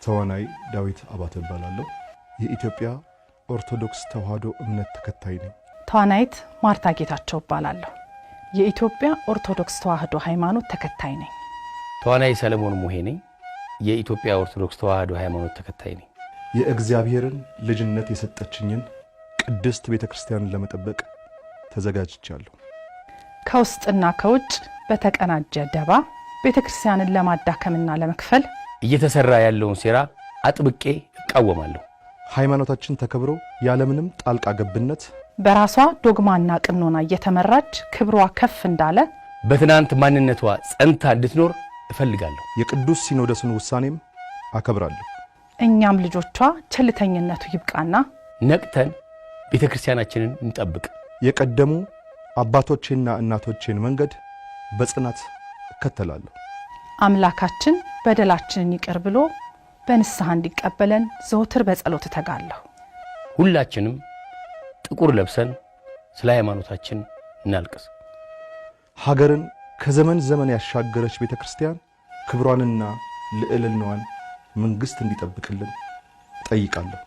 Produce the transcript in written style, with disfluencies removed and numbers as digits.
ተዋናይ ዳዊት አባተ እባላለሁ። የኢትዮጵያ ኦርቶዶክስ ተዋህዶ እምነት ተከታይ ነኝ። ተዋናይት ማርታ ጌታቸው እባላለሁ። የኢትዮጵያ ኦርቶዶክስ ተዋህዶ ሃይማኖት ተከታይ ነኝ። ተዋናይ ሰለሞን ሙሄ ነኝ። የኢትዮጵያ ኦርቶዶክስ ተዋህዶ ሃይማኖት ተከታይ ነኝ። የእግዚአብሔርን ልጅነት የሰጠችኝን ቅድስት ቤተክርስቲያንን ለመጠበቅ ተዘጋጅቻለሁ። ከውስጥና ከውጭ በተቀናጀ ደባ ቤተክርስቲያንን ለማዳከምና ለመክፈል እየተሰራ ያለውን ሴራ አጥብቄ እቃወማለሁ። ሃይማኖታችን ተከብሮ ያለምንም ጣልቃ ገብነት በራሷ ዶግማና ቅኖና እየተመራች ክብሯ ከፍ እንዳለ በትናንት ማንነቷ ጸንታ እንድትኖር እፈልጋለሁ። የቅዱስ ሲኖዶስን ውሳኔም አከብራለሁ። እኛም ልጆቿ ቸልተኝነቱ ይብቃና ነቅተን ቤተክርስቲያናችንን እንጠብቅ። የቀደሙ አባቶቼና እናቶቼን መንገድ በጽናት እከተላለሁ። አምላካችን በደላችንን ይቅር ብሎ በንስሐ እንዲቀበለን ዘወትር በጸሎት ተጋለሁ። ሁላችንም ጥቁር ለብሰን ስለ ሃይማኖታችን እናልቅስ። ሀገርን ከዘመን ዘመን ያሻገረች ቤተክርስቲያን ክብሯንና ልዕልናዋን መንግስት እንዲጠብቅልን ጠይቃለሁ።